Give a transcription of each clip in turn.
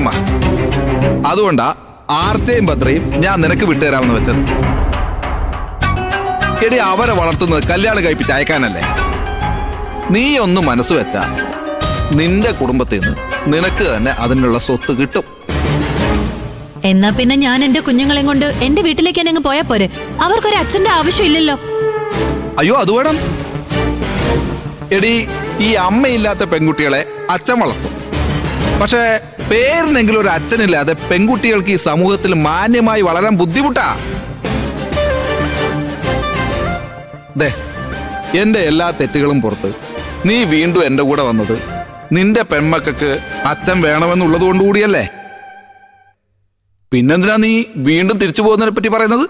ടീമാ. അതുകൊണ്ടാ ആർച്ചയും ഭദ്രയും ഞാൻ നിനക്ക് വിട്ടുതരാമെന്ന് വെച്ചത്. എടി, അവരെ വളർത്തുന്നത് കല്യാണം കഴിപ്പിച്ച് അയക്കാനല്ലേ? നീ ഒന്ന് മനസ്സ് വെച്ചാ നിന്റെ കുടുംബത്തിൽ നിന്ന് നിനക്ക് തന്നെ അതിനുള്ള സ്വത്ത് കിട്ടും. എന്നാ പിന്നെ ഞാൻ എന്റെ കുഞ്ഞുങ്ങളെയും കൊണ്ട് എന്റെ വീട്ടിലേക്ക് തന്നെ അങ്ങ് പോയാ പോരെ? അവർക്കൊരു അച്ഛന്റെ ആവശ്യമില്ലല്ലോ. അയ്യോ, അത് വേണം. എടി, ഈ അമ്മയില്ലാത്ത പെൺകുട്ടികളെ അച്ഛൻ വളർത്തും. പക്ഷേ പേരിനെങ്കിലും ഒരു അച്ഛനില്ലാതെ പെൺകുട്ടികൾക്ക് ഈ സമൂഹത്തിൽ മാന്യമായി വളരാൻ ബുദ്ധിമുട്ടാ. ദേ, എന്റെ എല്ലാ തെറ്റുകളും പുറത്ത് നീ വീണ്ടും എന്റെ കൂടെ വന്നത് നിന്റെ പെൺമക്കൾക്ക് അച്ഛൻ വേണമെന്നുള്ളത് കൊണ്ടുകൂടിയല്ലേ? പിന്നെന്തിനാ നീ വീണ്ടും തിരിച്ചു പോകുന്നതിനെ പറ്റി പറയുന്നത്?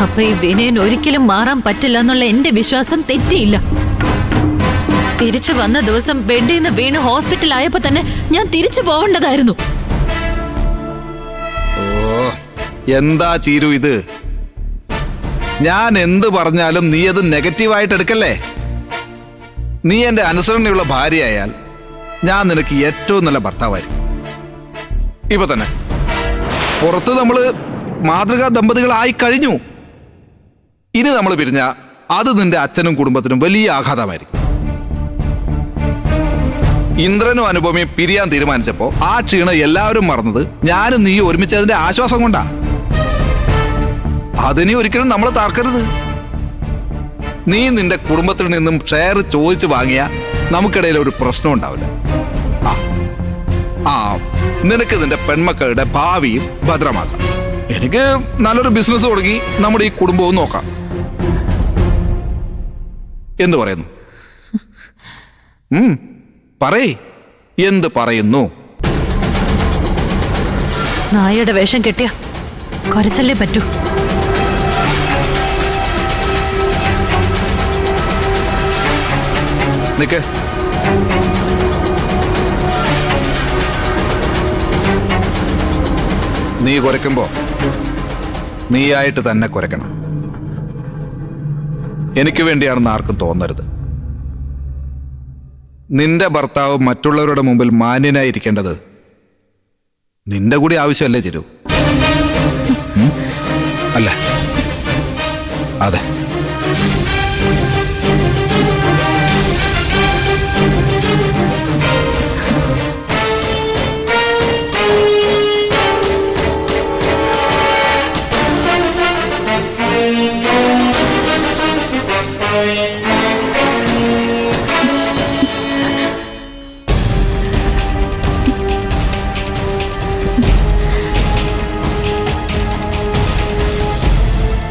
അപ്പൊ ഈ വിനയൻ ഒരിക്കലും മാറാൻ പറ്റില്ല എന്നുള്ള എന്റെ വിശ്വാസം തെറ്റിയില്ല. തിരിച്ചു വന്ന ദിവസം ബെഡിൽ നിന്ന് വീണ് ഹോസ്പിറ്റലായപ്പോ തന്നെ ഞാൻ തിരിച്ചു പോവേണ്ടതായിരുന്നു. ഓ, എന്താ ചീരു ഇത്? ഞാൻ എന്ത് പറഞ്ഞാലും നീ അത് നെഗറ്റീവായിട്ട് എടുക്കല്ലേ. നീ എന്റെ അനുസരണയുള്ള ഭാര്യയായാൽ ഞാൻ നിനക്ക് ഏറ്റവും നല്ല ഭർത്താവായിരിക്കും. ഇപ്പൊ തന്നെ പുറത്ത് നമ്മള് മാതൃകാ ദമ്പതികളായി കഴിഞ്ഞു. ഇനി നമ്മൾ പിരിഞ്ഞ അത് നിന്റെ അച്ഛനും കുടുംബത്തിനും വലിയ ആഘാതമായിരിക്കും. ഇന്ദ്രനും അനുപമയും പിരിയാൻ തീരുമാനിച്ചപ്പോ ആ ക്ഷീണം എല്ലാവരും മറന്നത് ഞാനും നീ ഒരുമിച്ചതിന്റെ ആശ്വാസം കൊണ്ടാ. അതിനി ഒരിക്കലും നമ്മൾ താർക്കരുത്. നീ നിന്റെ കുടുംബത്തിൽ നിന്നും ഷെയർ ചോദിച്ചു വാങ്ങിയ നമുക്കിടയിൽ ഒരു പ്രശ്നം ഉണ്ടാവില്ല. നിനക്ക് നിന്റെ പെൺമക്കളുടെ ഭാവിയും ഭദ്രമാക്കാം. എനിക്ക് നല്ലൊരു ബിസിനസ് തുടങ്ങി നമ്മുടെ ഈ കുടുംബവും നോക്കാം. എന്ത് പറയുന്നു? പറയ്, എന്ത് പറയുന്നു? നായയുടെ വേഷം കെട്ടിയ കുറച്ചല്ലേ പറ്റൂ. നിക്ക്. നീ കുരയ്ക്കുമ്പോ നീയായിട്ട് തന്നെ കുരയ്ക്കണം. എനിക്ക് വേണ്ടിയാണെന്ന് ആർക്കും തോന്നരുത്. നിന്റെ ഭർത്താവ് മറ്റുള്ളവരുടെ മുമ്പിൽ മാന്യനായിരിക്കേണ്ടത് നിന്റെ കൂടി ആവശ്യമല്ലേ ചിരു? അല്ല? അതെ.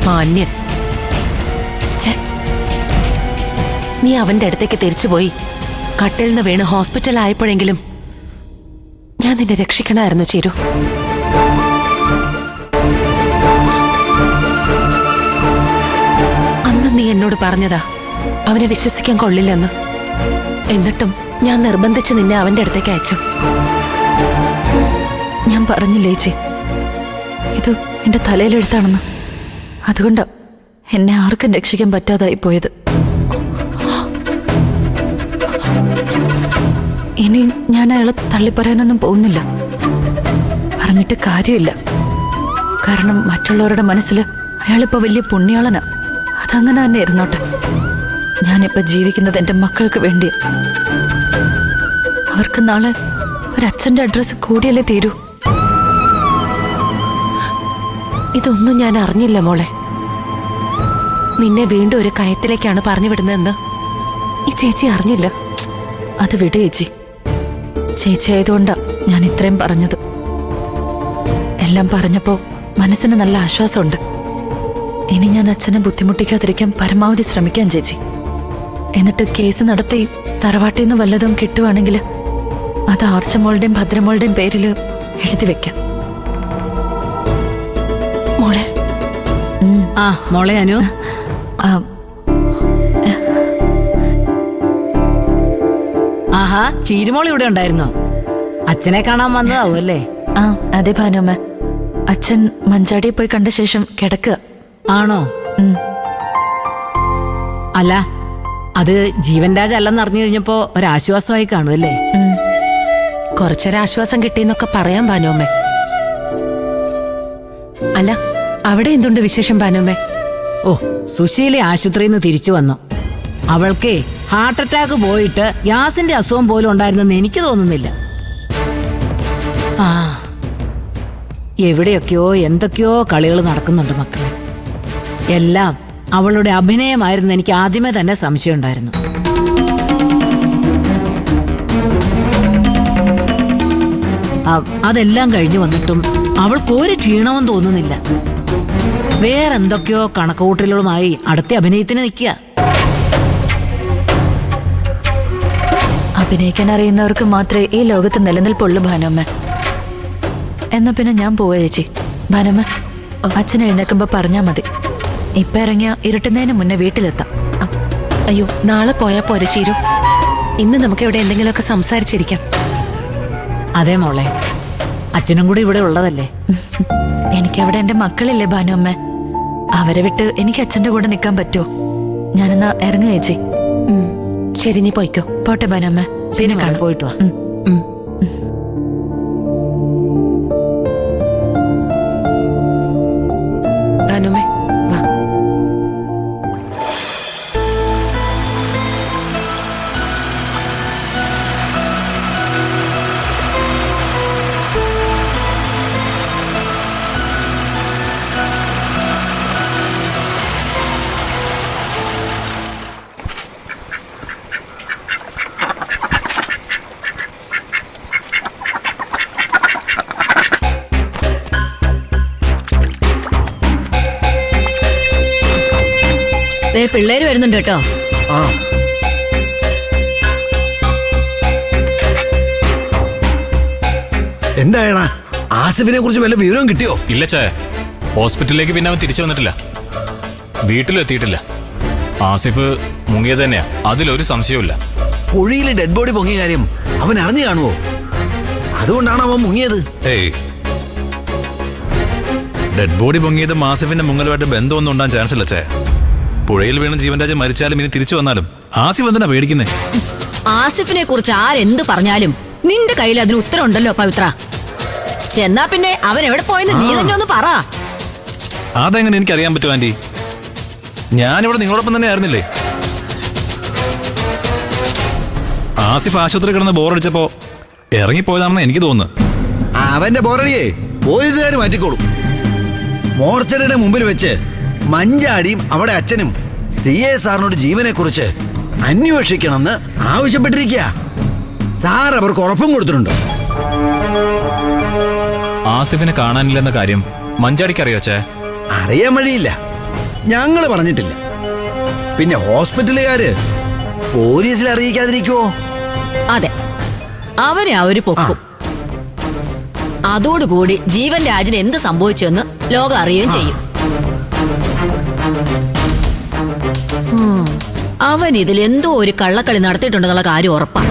മാന്യൻ. നീ അവന്റെ അടുത്തേക്ക് തിരിച്ചുപോയി കട്ടിൽ നിന്ന് വീണ് ഹോസ്പിറ്റൽ ആയപ്പോഴെങ്കിലും ഞാൻ നിന്നെ രക്ഷിക്കണമായിരുന്നു ചിരു. അന്ന് നീ എന്നോട് പറഞ്ഞതാ അവനെ വിശ്വസിക്കാൻ കൊള്ളില്ലെന്ന്. എന്നിട്ടും ഞാൻ നിർബന്ധിച്ച് നിന്നെ അവന്റെ അടുത്തേക്ക് അയച്ചു. ഞാൻ പറഞ്ഞില്ലേ ചേച്ചി, ഇത് എന്റെ തലയിലെഴുത്താണെന്ന്. അതുകൊണ്ടാ എന്നെ ആർക്കും രക്ഷിക്കാൻ പറ്റാതായി പോയത്. ഇനി ഞാൻ അയാളെ തള്ളിപ്പറയാനൊന്നും പോകുന്നില്ല. പറഞ്ഞിട്ട് കാര്യമില്ല. കാരണം മറ്റുള്ളവരുടെ മനസ്സിൽ അയാളിപ്പോ വലിയ പുണ്യാളനാ. അതങ്ങനെ തന്നെ ഇരുന്നോട്ടെ. ഞാനിപ്പോ ജീവിക്കുന്നത് എൻ്റെ മക്കൾക്ക് വേണ്ടി. അവർക്ക് നാളെ ഒരച്ഛൻ്റെ അഡ്രസ്സ് കൂടിയല്ലേ തീരൂ. ഇതൊന്നും ഞാൻ അറിഞ്ഞില്ല മോളെ. നിന്നെ വീണ്ടും ഒരു കയത്തിലേക്കാണ് പറഞ്ഞു വിടുന്നതെന്ന് ഈ ചേച്ചി അറിഞ്ഞില്ല. അത് വിട് ചേച്ചി. ചേച്ചി ആയതുകൊണ്ടാ ഞാൻ ഇത്രയും പറഞ്ഞത്. എല്ലാം പറഞ്ഞപ്പോ മനസ്സിന് നല്ല ആശ്വാസമുണ്ട്. ഇനി ഞാൻ അച്ഛനെ ബുദ്ധിമുട്ടിക്കാതിരിക്കാൻ പരമാവധി ശ്രമിക്കാം ചേച്ചി. എന്നിട്ട് കേസ് നടത്തി തറവാട്ടിൽ നിന്ന് വല്ലതും കിട്ടുവാണെങ്കിൽ അത് ആർച്ചമോളുടെയും ഭദ്രമോളുടെയും പേരിൽ എഴുതി വെക്കാം. മോളെ. മോളെ അനു. ആഹാ, ചീരുമോൾ ഇവിടെ ഉണ്ടായിരുന്നോ? അച്ഛനെ കാണാൻ വന്നതാവും അല്ലേ? അതെ ഭാനുമ്മ. അച്ഛൻ മഞ്ചാടിയെ പോയി കണ്ട ശേഷം കിടക്കുക. ആണോ? അല്ല, അത് ജീവൻ രാജ് അല്ലെന്ന് അറിഞ്ഞു കഴിഞ്ഞപ്പോ ഒരാശ്വാസമായി കാണുമല്ലേ? കുറച്ചൊരാശ്വാസം കിട്ടിയെന്നൊക്കെ പറയാൻ ഭാനുമ്മേ. അല്ല, അവിടെ എന്തുണ്ട് വിശേഷം ഭാനുമ്മേ? ഓ, സുശീല ആശുപത്രിയിൽ നിന്ന് തിരിച്ചു വന്നു. അവൾക്ക് ഹാർട്ട് അറ്റാക്ക് പോയിട്ട് ഗ്യാസിന്റെ അസുഖം പോലും ഉണ്ടായിരുന്നെന്ന് എനിക്ക് തോന്നുന്നില്ല. ആ, എവിടെയൊക്കെയോ എന്തൊക്കെയോ കളികൾ നടക്കുന്നുണ്ട് മക്കളെ. എല്ലാം അവളുടെ അഭിനയമായിരുന്നു. എനിക്ക് ആദ്യമേ തന്നെ സംശയം ഉണ്ടായിരുന്നു. അതെല്ലാം കഴിഞ്ഞു വന്നിട്ടും അവൾക്ക് ഒരു ക്ഷീണവും തോന്നുന്നില്ല. വേറെന്തൊക്കെയോ കണക്കുകൂട്ടലുകളുമായി അടുത്ത അഭിനയത്തിന് നിൽക്കുക. അഭിനയിക്കാൻ അറിയുന്നവർക്ക് മാത്രമേ ഈ ലോകത്ത് നിലനിൽപ്പുള്ളൂ ഭാനുമ്മ. എന്നാ പിന്നെ ഞാൻ പോവാ ചേച്ചി. ഭാനുമ്മ, അച്ഛൻ എഴുന്നേക്കുമ്പോ പറഞ്ഞാ മതി. ഇപ്പൊ ഇറങ്ങിയ ഇരുട്ടുന്നതിന് മുന്നേ വീട്ടിലെത്താം. അയ്യോ, നാളെ പോയാ പോരെ ചീരു? ഇന്ന് നമുക്ക് ഇവിടെ എന്തെങ്കിലുമൊക്കെ സംസാരിച്ചിരിക്കാം. അതേ മോളെ, അച്ഛനും കൂടി ഇവിടെ ഉള്ളതല്ലേ. എനിക്കവിടെ എന്റെ മക്കളില്ലേ ഭാനുമ്മ, അവരെ വിട്ട് എനിക്ക് അച്ഛന്റെ കൂടെ നിൽക്കാൻ പറ്റുമോ? ഞാനെന്നാ ഇറങ്ങു ചേച്ചി. ശരി, നീ പോയിക്കോ. പോട്ടെ ഭാനുമ്മ, പിന്നെ കാണാം. പോയിട്ട് വാ. ഭാനുമ്മേ, വാ. പിള്ളേര് വരുന്നുണ്ട് കേട്ടോ. എന്തായണ ആസിഫിനെ കുറിച്ച് വല്ല വിവരവും കിട്ടിയോ? ഇല്ല ചേ, ഹോസ്പിറ്റലിലേക്ക് പിന്നെ അവൻ തിരിച്ചു വന്നിട്ടില്ല, വീട്ടിലും എത്തിയിട്ടില്ല. ആസിഫ് മുങ്ങിയത് തന്നെയാ, അതിലൊരു സംശയവുമില്ല. കുഴിയിൽ ഡെഡ് ബോഡി പൊങ്ങിയ കാര്യം അവൻ അറിഞ്ഞു കാണുവോ? അതുകൊണ്ടാണ് അവൻ മുങ്ങിയത്. ഏയ്, ഡെഡ് ബോഡി പൊങ്ങിയത് ആസിഫിന്റെ മുങ്ങലുമായിട്ട് ബന്ധമൊന്നും ഉണ്ടാകാൻ ചാൻസ് ഇല്ല ചേ. പുഴയിൽ വീണ് ജീവൻരാജ് മരിച്ചാലും ഇനി തിരിച്ചു വന്നാലും ആസിഫ് എന്തിനാ പേടിക്കുന്നേ? ആസിഫിനെ കുറിച്ച് ആരെന്ത് പറഞ്ഞാലും നിന്റെ കയ്യിൽ അതിന് ഉത്തരവുണ്ടല്ലോ പവിത്ര. എന്നാ പിന്നെ അവൻ എവിടെ പോയെന്ന് നീ തന്നെ ഒന്ന് പറ. അതെങ്ങനെ എനിക്കറിയാൻ പറ്റും ആന്റി? ഞാനിവിടെ നിങ്ങളോടൊപ്പം തന്നെ ആയിരുന്നില്ലേ? ആസിഫ് ആശുപത്രി കിടന്ന് ബോറടിച്ചപ്പോ ഇറങ്ങിപ്പോയതാണെന്ന് എനിക്ക് തോന്നുന്നു. അവന്റെ ബോറടിയെ പോലീസുകാർ മാറ്റിക്കോളും. മോർച്ചറിയുടെ മുമ്പിൽ വെച്ച് മഞ്ചാടിയും അവിടെ അച്ഛനും CA സാറിനോട് ജീവനെ കുറിച്ച് അന്വേഷിക്കണമെന്ന് ആവശ്യപ്പെട്ടിരിക്കുക. സാർ അവർക്ക് ഉറപ്പും കൊടുത്തിട്ടുണ്ട്. ആസിഫിനെ കാണാനില്ലെന്ന കാര്യം മഞ്ചാടിക്ക് അറിയോ ചേ? അറിയാൻ വഴിയില്ല, ഞങ്ങള് പറഞ്ഞിട്ടില്ല. പിന്നെ ഹോസ്പിറ്റലുകാര് പോലീസിൽ അറിയിക്കാതിരിക്കുവോ? അതെ, അവനെ അവര് പൊക്കും. അതോടുകൂടി ജീവൻ രാജിന് എന്ത് സംഭവിച്ചെന്ന് ലോകം അറിയുകയും ചെയ്യും. അവൻ ഇതിൽ എന്തോ ഒരു കള്ളക്കളി നടത്തിയിട്ടുണ്ടെന്നുള്ള കാര്യം ഉറപ്പാണ്.